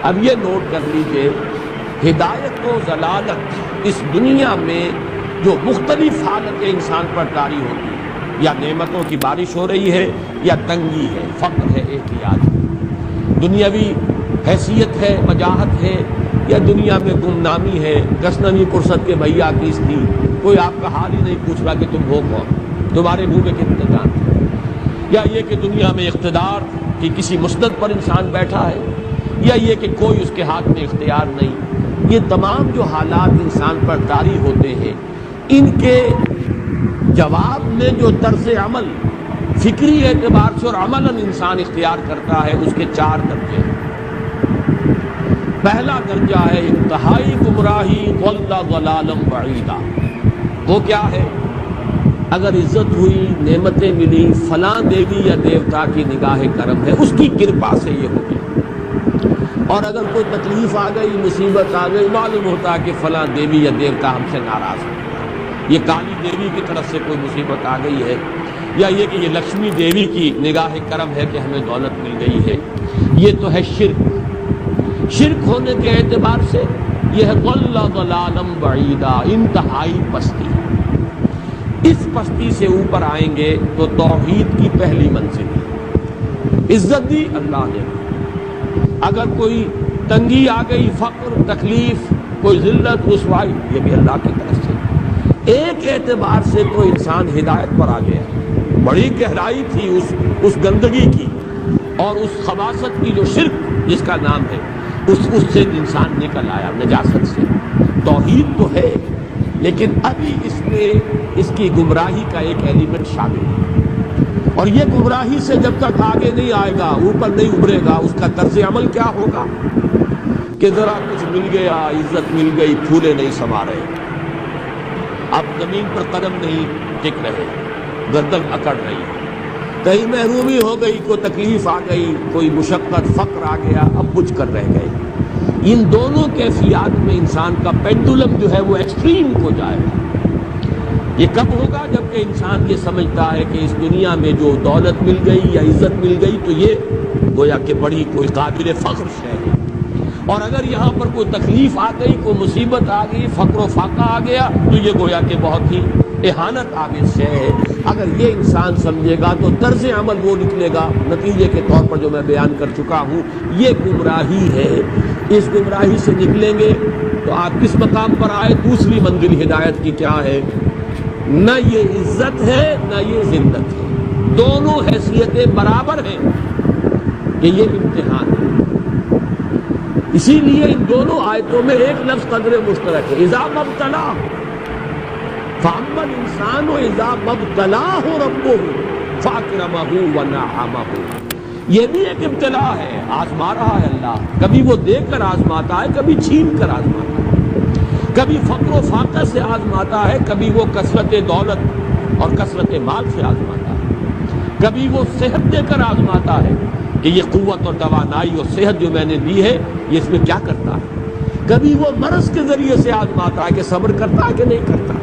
اب یہ نوٹ کر لیجئے، ہدایت و ضلالت اس دنیا میں جو مختلف حالتیں انسان پر طاری ہوتی ہیں، یا نعمتوں کی بارش ہو رہی ہے، یا تنگی ہے، فقر ہے، احتیاج ہے، دنیاوی حیثیت ہے، وجاہت ہے، یا دنیا میں گمنامی ہے، گشنمی فرصت کے بھیا کیس تھی، کوئی آپ کا حال ہی نہیں پوچھ رہا کہ تم ہو کون، تمہارے منہ میں کتنے دانت ہیں، یا یہ کہ دنیا میں اقتدار کی کسی مسند پر انسان بیٹھا ہے، یا یہ کہ کوئی اس کے ہاتھ میں اختیار نہیں، یہ تمام جو حالات انسان پر طاری ہوتے ہیں، ان کے جواب میں جو طرز عمل فکری اعتبار سے اور عملاً انسان اختیار کرتا ہے، اس کے 4 درجے ہیں۔ پہلا درجہ ہے انتہائی گمراہی، ضل ضلالا بعیدا۔ وہ کیا ہے؟ اگر عزت ہوئی، نعمتیں ملی، فلاں دیوی یا دیوتا کی نگاہ کرم ہے، اس کی کرپا سے یہ ہو گیا، اور اگر کوئی تکلیف آ گئی، مصیبت آ گئی، معلوم ہوتا ہے کہ فلاں دیوی یا دیوتا ہم سے ناراض ہے، یہ کالی دیوی کی طرف سے کوئی مصیبت آ گئی ہے، یا یہ کہ یہ لکشمی دیوی کی نگاہ کرم ہے کہ ہمیں دولت مل گئی ہے۔ یہ تو ہے شرک۔ شرک ہونے کے اعتبار سے یہ ہے ضل ضلالا بعیدا، انتہائی پستی۔ اس پستی سے اوپر آئیں گے تو توحید کی پہلی منزل ہے۔ عزت دی اللہ نے، اگر کوئی تنگی آ گئی، فقر، تکلیف، کوئی ذلت، رسوائی، یہ بھی اللہ کی طرف سے۔ ایک اعتبار سے تو انسان ہدایت پر آ گیا، بڑی گہرائی تھی اس گندگی کی اور اس خباثت کی جو شرک جس کا نام ہے، اس سے انسان نکل آیا، نجاست سے۔ توحید تو ہے، لیکن ابھی اس میں اس کی گمراہی کا ایک ایلیمنٹ شامل ہے، اور یہ گمراہی سے جب تک آگے نہیں آئے گا، اوپر نہیں ابھرے گا، اس کا طرز عمل کیا ہوگا کہ ذرا کچھ مل گیا، عزت مل گئی، پھولے نہیں سما رہے، اب زمین پر قدم نہیں ٹک رہے، گردن اکڑ رہی ہے، کہیں محرومی ہو گئی، کوئی تکلیف آ گئی، کوئی مشقت، فقر آ گیا، اب بجھ کر رہ گئے۔ ان دونوں کیفیات میں انسان کا پینڈولم جو ہے وہ ایکسٹریم ہو جائے گا۔ یہ کب ہوگا؟ جب کہ انسان یہ سمجھتا ہے کہ اس دنیا میں جو دولت مل گئی یا عزت مل گئی تو یہ گویا کہ بڑی کوئی قابل فخر شے ہے، اور اگر یہاں پر کوئی تکلیف آ گئی، کوئی مصیبت آ گئی، فقر و فاقہ آ گیا تو یہ گویا کہ بہت ہی اہانت آمیز شے ہے۔ اگر یہ انسان سمجھے گا تو طرز عمل وہ نکلے گا نتیجے کے طور پر جو میں بیان کر چکا ہوں، یہ گمراہی ہے۔ اس گمراہی سے نکلیں گے تو آپ کس مقام پر آئے؟ دوسری منزل ہدایت کی کیا ہے؟ نہ یہ عزت ہے نہ یہ ذلت ہے، دونوں حیثیتیں برابر ہیں کہ یہ امتحان ہے۔ اسی لیے ان دونوں آیتوں میں ایک لفظ قدر مشترک ہے، اذا مبتلا فاما الانسان اذا مبتلاه ربه فاکرمہ ونعمہ۔ یہ بھی ایک ابتلا ہے، آزما رہا ہے اللہ، کبھی وہ دے کر آزماتا ہے، کبھی چھین کر آزماتا ہے، کبھی فقر و فاقہ سے آزماتا ہے، کبھی وہ کثرت دولت اور کثرت مال سے آزماتا ہے، کبھی وہ صحت دے کر آزماتا ہے کہ یہ قوت اور توانائی اور صحت جو میں نے دی ہے یہ اس میں کیا کرتا ہے، کبھی وہ مرض کے ذریعے سے آزماتا ہے کہ صبر کرتا ہے کہ نہیں کرتا۔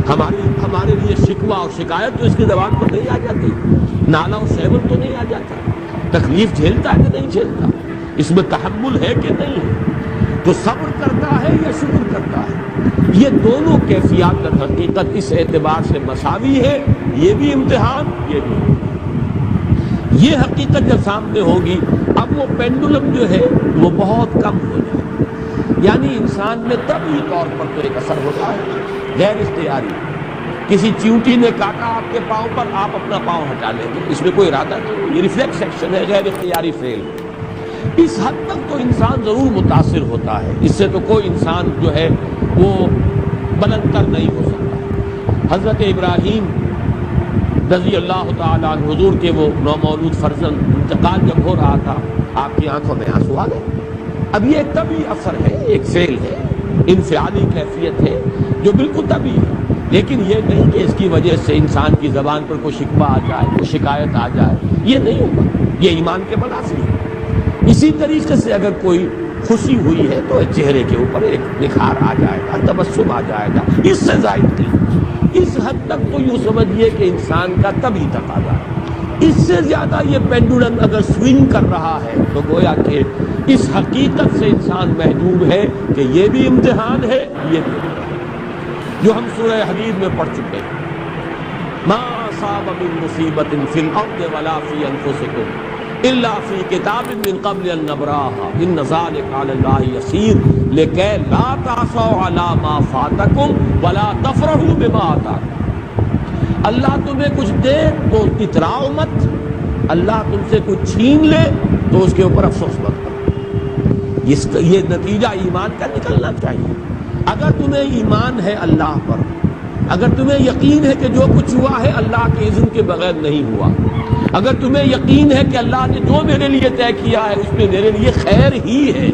ہمارے لیے شکوہ اور شکایت تو اس کی زبان پر نہیں آ جاتی، نالا اور شیون تو نہیں آ جاتا، تکلیف جھیلتا ہے کہ نہیں جھیلتا، اس میں تحمل ہے کہ نہیں ہے، تو صبر کرتا ہے یا شکر کرتا ہے۔ یہ دونوں کیفیات در حقیقت اس اعتبار سے مساوی ہے، یہ بھی امتحان، یہ بھی امتحان۔ یہ حقیقت جب سامنے ہوگی اب وہ پینڈولم جو ہے وہ بہت کم ہو جائے، یعنی انسان میں طبعی طور پر تو ایک اثر ہوتا ہے غیر اختیاری، کسی چیونٹی نے کاٹا آپ کے پاؤں پر، آپ اپنا پاؤں ہٹا لیں گے، اس میں کوئی ارادہ نہیں، یہ ریفلیکس ایکشن ہے، غیر اختیاری فعل۔ اس حد تک تو انسان ضرور متاثر ہوتا ہے، اس سے تو کوئی انسان جو ہے وہ بلند تر نہیں ہو سکتا۔ حضرت ابراہیم رضی اللہ تعالیٰ عنہ، حضور کے وہ نومولود فرزند، انتقال جب ہو رہا تھا آپ کی آنکھوں میں آنسو آ گئے۔ اب یہ ایک طبعی اثر ہے، ایک فعل ہے، انفعالی کیفیت ہے جو بالکل طبعی ہے، لیکن یہ نہیں کہ اس کی وجہ سے انسان کی زبان پر کوئی شکوہ آ جائے، کوئی شکایت آ جائے، یہ نہیں ہوگا، یہ ایمان کے منافی ہے۔ اسی طریقے سے اگر کوئی خوشی ہوئی ہے تو چہرے کے اوپر ایک نکھار آ جائے گا، تبسم آ جائے گا، اس سے زائد نہیں۔ اس حد تک تو یوں سمجھیے کہ انسان کا طبعی تقاضا ہے۔ اس سے زیادہ یہ پینڈولم اگر سوئنگ کر رہا ہے تو گویا کہ اس حقیقت سے انسان محجوب ہے کہ یہ بھی امتحان ہے، یہ بھی امتحان ہے، جو ہم سورہ حدید میں پڑھ چکے ہیں۔ ما اصاب من مصیبت فی الارض ولا فی انفسکم الا فی کتاب من قبل ان نبراها ان ذلک علی اللہ یسیر لکی لا تعصوا علی ما فاتکم ولا تفرحوا بما آتاکم۔ اللہ تمہیں کچھ دے تو اتراؤ مت، اللہ تم سے کچھ چھین لے تو اس کے اوپر افسوس مت کرو۔ یہ نتیجہ ایمان کا نکلنا چاہیے۔ اگر تمہیں ایمان ہے اللہ پر، اگر تمہیں یقین ہے کہ جو کچھ ہوا ہے اللہ کے اذن کے بغیر نہیں ہوا، اگر تمہیں یقین ہے کہ اللہ نے جو میرے لیے طے کیا ہے اس میں میرے لیے خیر ہی ہے،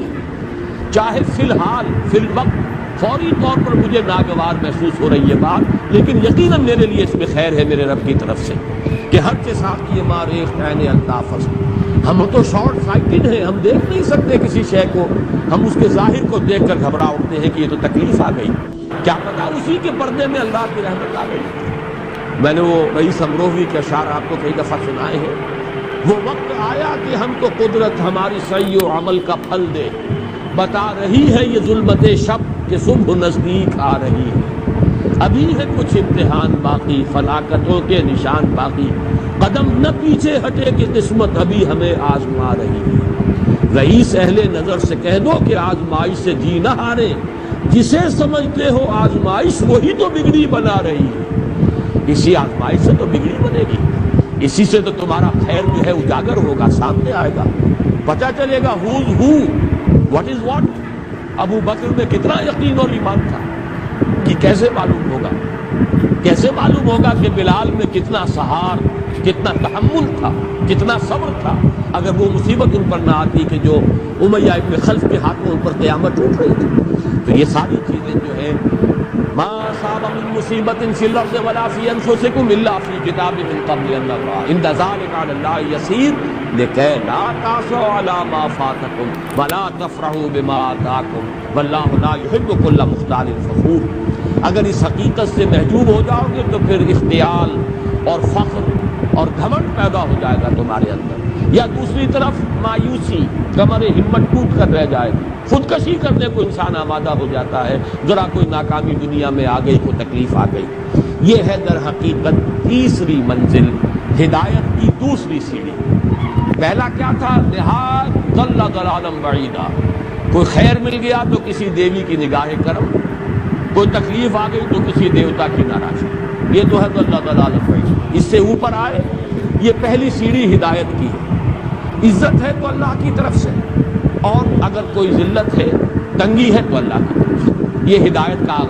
چاہے فی الحال فی الوقت فوری طور پر مجھے ناگوار محسوس ہو رہی ہے بات، لیکن یقیناً میرے لیے اس میں خیر ہے میرے رب کی طرف سے، کہ ہر کے ساتھ یہ ماریخ عین الطافظ۔ ہم تو شارٹ سائٹڈ ہیں، ہم دیکھ نہیں سکتے کسی شے کو، ہم اس کے ظاہر کو دیکھ کر گھبرا اٹھتے ہیں کہ یہ تو تکلیف آ گئی، کیا پتا اسی کے پردے میں اللہ کی رحمت آ گئی۔ میں نے وہ رئیس امروہوی کے اشعار آپ کو کئی دفعہ سنائے ہیں۔ وہ وقت آیا کہ ہم کو قدرت ہماری سعی و عمل کا پھل دے، بتا رہی ہے یہ ظلمت شب کہ صبح نزدیک آ رہی ہے، ابھی ہے کچھ امتحان باقی، فلاکتوں کے نشان باقی، قدم نہ پیچھے ہٹے کہ قسمت ابھی ہمیں آزما رہی ہے۔ رئیس اہل نظر سے کہہ دو کہ آزمائش سے جی نہ ہارے، جسے سمجھتے ہو آزمائش وہی تو بگڑی بنا رہی ہے۔ اسی آزمائش سے تو بگڑی بنے گی، اسی سے تو تمہارا خیر جو ہے اجاگر ہوگا، سامنے آئے گا، پتہ چلے گا who's who, what is what۔ ابو بکر میں کتنا یقین اور ایمان تھا کہ کیسے معلوم ہوگا، کیسے معلوم ہوگا کہ بلال میں کتنا سہار، کتنا تحمل تھا، کتنا صبر تھا، اگر وہ مصیبت ان پر نہ آتی کہ جو امیہ ابن خلف کے ہاتھوں ان پر قیامت ٹوٹ رہی تھی۔ تو یہ ساری چیزیں جو ہیں ما اصاب من مصیبت فی الارض ولا فی انفسکم الا فی کتاب من قبل ان نبرأ ان ذلک علی اللہ یسیر لکی لا تعصوا علی ما فاتکم ولا تفرحوا بما آتاکم واللہ لا یحب کل مختال فخور۔ اگر اس حقیقت سے محجوب ہو جاؤ گے تو پھر اختیال اور فخر اور گھمنڈ پیدا ہو جائے گا تمہارے اندر، یا دوسری طرف مایوسی، کمر ہمت ٹوٹ کر رہ جائے گی، خودکشی کرنے کو انسان آمادہ ہو جاتا ہے، ذرا کوئی ناکامی دنیا میں آ گئی، کوئی تکلیف آ گئی۔ یہ ہے در حقیقت تیسری منزل، ہدایت کی دوسری سیڑھی۔ پہلا کیا تھا؟ نہایت ضل ضلالا بعیدا، کوئی خیر مل گیا تو کسی دیوی کی نگاہ کرم، کوئی تکلیف آ گئی تو کسی دیوتا کی ناراضی، یہ تو ہے ضل ضلالا بعیدا۔ اس سے اوپر آئے، یہ پہلی سیڑھی ہدایت کی ہے۔ عزت ہے تو اللہ کی طرف سے، اور اگر کوئی ذلت ہے، تنگی ہے تو اللہ کی طرف سے، یہ ہدایت کا آغاز